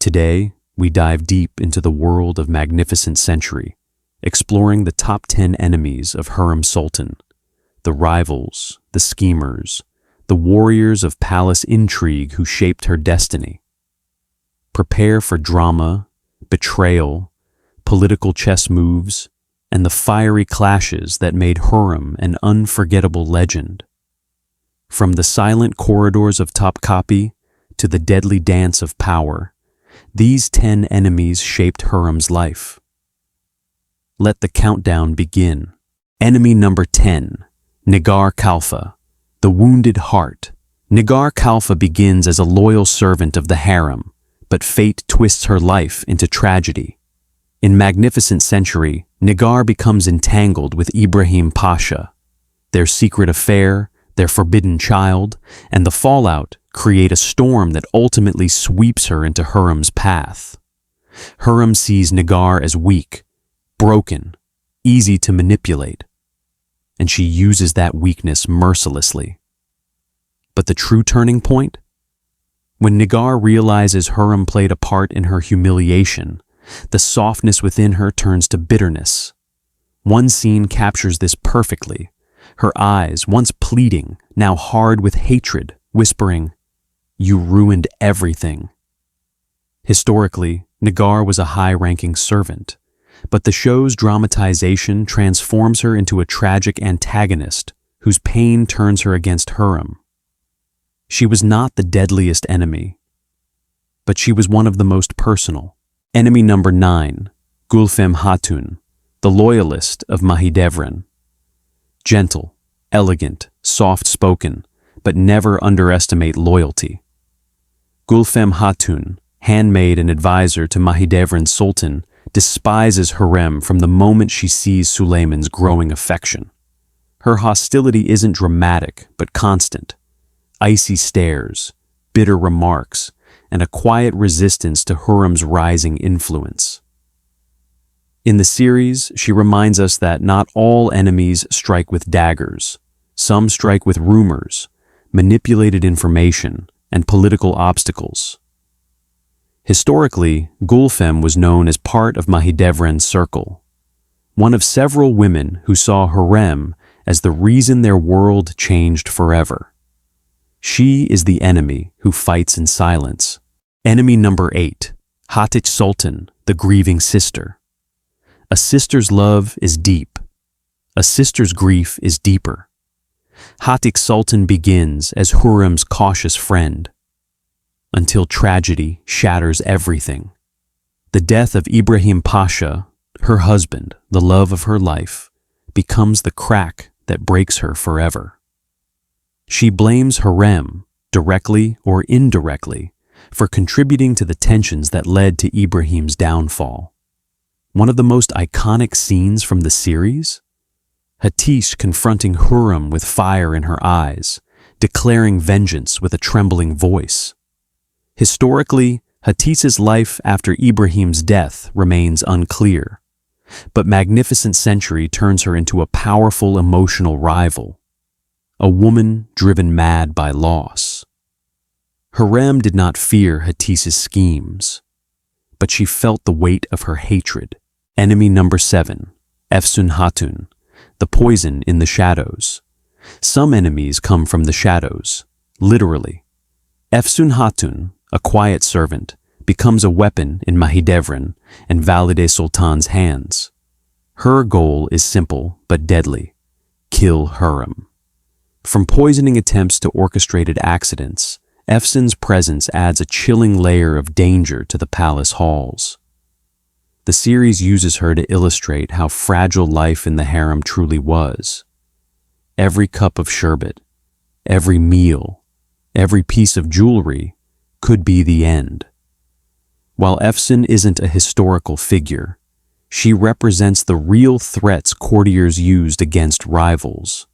Today, we dive deep into the world of magnificent century, exploring the top 10 enemies of Hurrem Sultan, the rivals, the schemers, the warriors of palace intrigue who shaped her destiny. Prepare for drama, betrayal, political chess moves, and the fiery clashes that made Hurrem an unforgettable legend. From the silent corridors of Topkapi to the deadly dance of power, these 10 enemies shaped Hurrem's life. Let the countdown begin. Enemy number 10, Nigar Khalfa, the wounded heart. Nigar Khalfa begins as a loyal servant of the harem, but fate twists her life into tragedy. In Magnificent Century, Nigar becomes entangled with Ibrahim Pasha. Their secret affair, their forbidden child, and the fallout create a storm that ultimately sweeps her into Hurrem's path. Hurrem sees Nigar as weak, broken, easy to manipulate, and she uses that weakness mercilessly. But the true turning point? When Nigar realizes Hurrem played a part in her humiliation, the softness within her turns to bitterness. One scene captures this perfectly. Her eyes, once pleading, now hard with hatred, whispering, "You ruined everything." Historically, Nigar was a high-ranking servant, but the show's dramatization transforms her into a tragic antagonist whose pain turns her against Hurrem. She was not the deadliest enemy, but she was one of the most personal. Enemy number 9, Gulfem Hatun, the Loyalist of Mahidevran. Gentle, elegant, soft-spoken, but never underestimate loyalty. Gulfem Hatun, handmaid and advisor to Mahidevran Sultan, despises Hurrem from the moment she sees Suleiman's growing affection. Her hostility isn't dramatic, but constant. Icy stares, bitter remarks, and a quiet resistance to Hurrem's rising influence. In the series, she reminds us that not all enemies strike with daggers. Some strike with rumors, manipulated information, and political obstacles. Historically, Gulfem was known as part of Mahidevran's circle, one of several women who saw Hurrem as the reason their world changed forever. She is the enemy who fights in silence. Enemy number 8, Hatice Sultan, the grieving sister. A sister's love is deep. A sister's grief is deeper. Hatice Sultan begins as Hurrem's cautious friend, until tragedy shatters everything. The death of Ibrahim Pasha, her husband, the love of her life, becomes the crack that breaks her forever. She blames Hurrem, directly or indirectly, for contributing to the tensions that led to Ibrahim's downfall. One of the most iconic scenes from the series? Hatice confronting Hurrem with fire in her eyes, declaring vengeance with a trembling voice. Historically, Hatice's life after Ibrahim's death remains unclear, but Magnificent Century turns her into a powerful emotional rival, a woman driven mad by loss. Hurrem did not fear Hatice's schemes, but she felt the weight of her hatred. Enemy number 7, Efsun Hatun, the poison in the shadows. Some enemies come from the shadows, literally. Efsun Hatun, a quiet servant, becomes a weapon in Mahidevran and Valide Sultan's hands. Her goal is simple but deadly: kill Hurrem. From poisoning attempts to orchestrated accidents, Efsun's presence adds a chilling layer of danger to the palace halls. The series uses her to illustrate how fragile life in the harem truly was. Every cup of sherbet, every meal, every piece of jewelry could be the end. While Efsun isn't a historical figure, she represents the real threats courtiers used against rivals.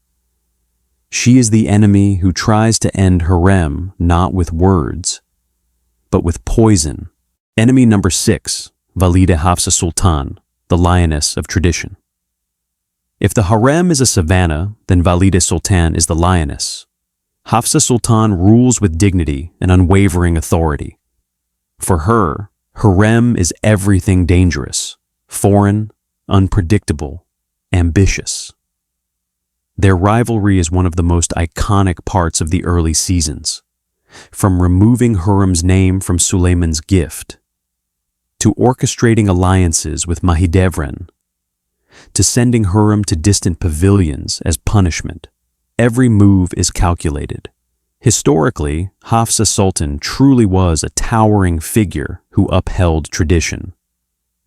She is the enemy who tries to end Hurrem not with words, but with poison. Enemy number 6, Valide Hafsa Sultan, the Lioness of tradition. If the harem is a savannah, then Valide Sultan is the lioness. Hafsa Sultan rules with dignity and unwavering authority. For her, Hurrem is everything dangerous, foreign, unpredictable, ambitious. Their rivalry is one of the most iconic parts of the early seasons, from removing Hurrem's name from Suleiman's gift, to orchestrating alliances with Mahidevran, to sending Hurrem to distant pavilions as punishment. Every move is calculated. Historically, Hafsa Sultan truly was a towering figure who upheld tradition.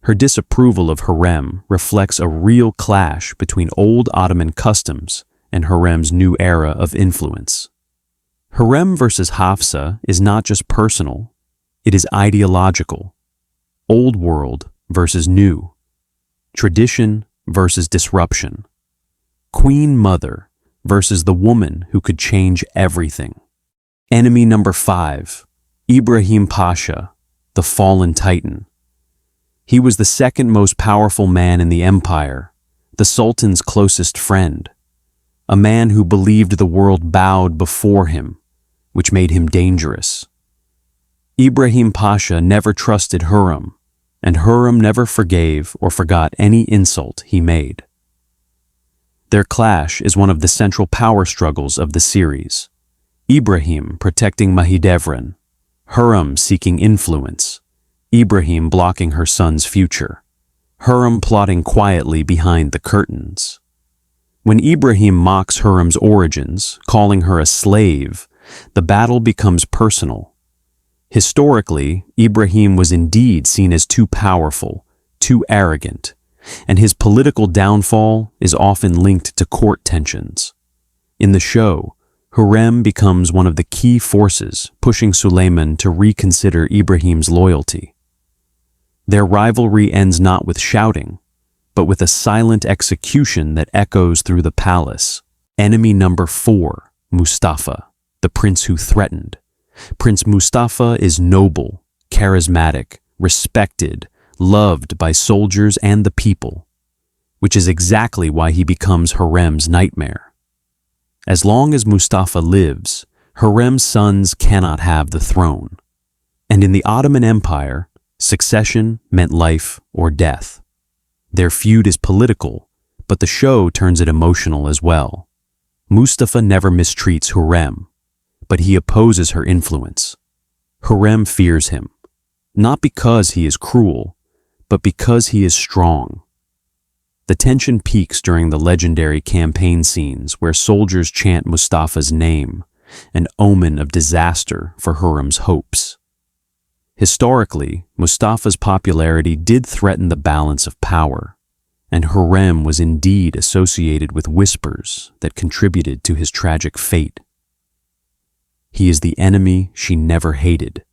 Her disapproval of Hurrem reflects a real clash between old Ottoman customs and Hurrem's new era of influence. Hurrem versus Hafsa is not just personal, it is ideological. Old world versus new. Tradition versus disruption. Queen Mother versus the woman who could change everything. Enemy number 5, Ibrahim Pasha, the fallen titan. He was the second most powerful man in the empire, the Sultan's closest friend, a man who believed the world bowed before him, which made him dangerous. Ibrahim Pasha never trusted Hurrem, and Hurrem never forgave or forgot any insult he made. Their clash is one of the central power struggles of the series. Ibrahim protecting Mahidevran, Hurrem seeking influence, Ibrahim blocking her son's future, Hurrem plotting quietly behind the curtains. When Ibrahim mocks Hurrem's origins, calling her a slave, the battle becomes personal. Historically, Ibrahim was indeed seen as too powerful, too arrogant, and his political downfall is often linked to court tensions. In the show, Hurrem becomes one of the key forces pushing Suleiman to reconsider Ibrahim's loyalty. Their rivalry ends not with shouting, but with a silent execution that echoes through the palace. Enemy number 4, Mustafa, the prince who threatened. Prince Mustafa is noble, charismatic, respected, loved by soldiers and the people, which is exactly why he becomes Hurrem's nightmare. As long as Mustafa lives, Hurrem's sons cannot have the throne. And in the Ottoman Empire, succession meant life or death. Their feud is political, but the show turns it emotional as well. Mustafa never mistreats Hurrem, but he opposes her influence. Hurrem fears him, not because he is cruel, but because he is strong. The tension peaks during the legendary campaign scenes where soldiers chant Mustafa's name, an omen of disaster for Hurrem's hopes. Historically, Mustafa's popularity did threaten the balance of power, and Hurrem was indeed associated with whispers that contributed to his tragic fate. He is the enemy she never hated,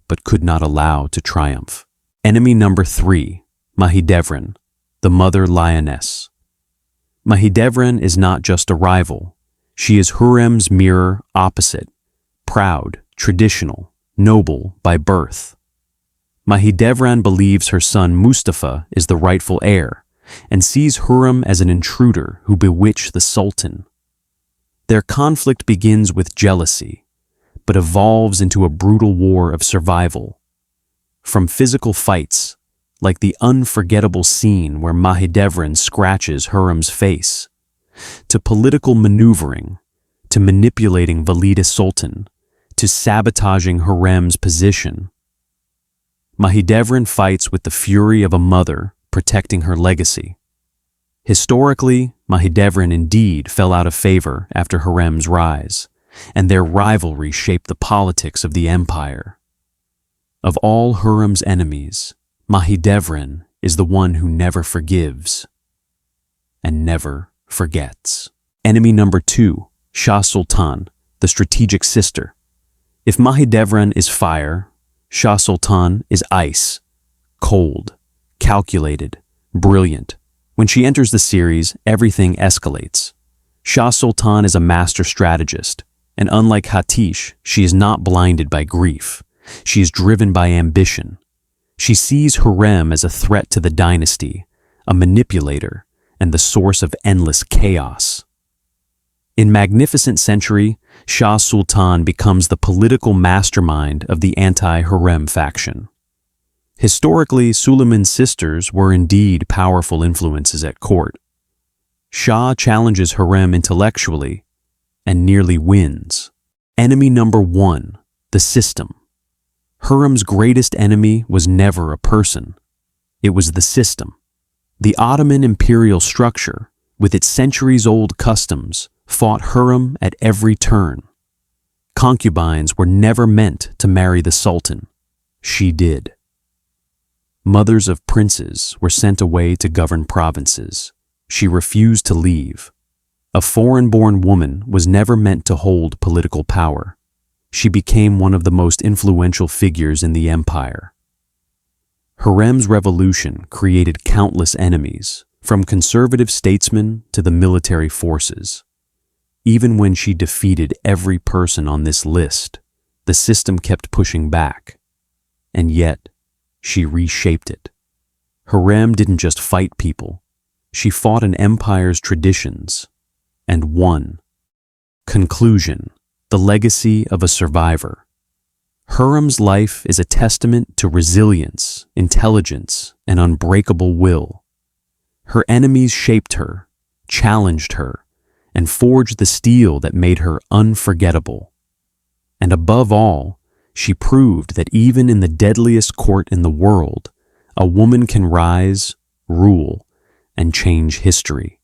but could not allow to triumph. Enemy number 3, Mahidevran, the mother lioness. Mahidevran is not just a rival. She is Hurrem's mirror opposite, proud, traditional, noble by birth. Mahidevran believes her son Mustafa is the rightful heir and sees Hurrem as an intruder who bewitched the Sultan. Their conflict begins with jealousy, but evolves into a brutal war of survival. From physical fights, like the unforgettable scene where Mahidevran scratches Hurrem's face, to political maneuvering, to manipulating Valide Sultan, to sabotaging Hurrem's position. Mahidevran fights with the fury of a mother protecting her legacy. Historically, Mahidevran indeed fell out of favor after Hurrem's rise, and their rivalry shaped the politics of the empire. Of all Hurrem's enemies, Mahidevran is the one who never forgives and never forgets. Enemy number 2, Şah Sultan, the strategic sister. If Mahidevran is fire, Şah Sultan is ice, cold, calculated, brilliant. When she enters the series, everything escalates. Şah Sultan is a master strategist, and unlike Hatice, she is not blinded by grief. She is driven by ambition. She sees Hurrem as a threat to the dynasty, a manipulator, and the source of endless chaos. In Magnificent Century, Şah Sultan becomes the political mastermind of the anti-Hurrem faction. Historically, Suleiman's sisters were indeed powerful influences at court. Shah challenges Hurrem intellectually and nearly wins. Enemy number 1, the system. Hurrem's greatest enemy was never a person. It was the system. The Ottoman imperial structure, with its centuries-old customs, fought Hurrem at every turn. Concubines were never meant to marry the Sultan. She did. Mothers of princes were sent away to govern provinces. She refused to leave. A foreign-born woman was never meant to hold political power. She became one of the most influential figures in the empire. Hurrem's revolution created countless enemies, from conservative statesmen to the military forces. Even when she defeated every person on this list, the system kept pushing back. And yet, she reshaped it. Hurrem didn't just fight people. She fought an empire's traditions and won. Conclusion: the legacy of a survivor. Hurrem's life is a testament to resilience, intelligence, and unbreakable will. Her enemies shaped her, challenged her, and forged the steel that made her unforgettable. And above all, she proved that even in the deadliest court in the world, a woman can rise, rule, and change history.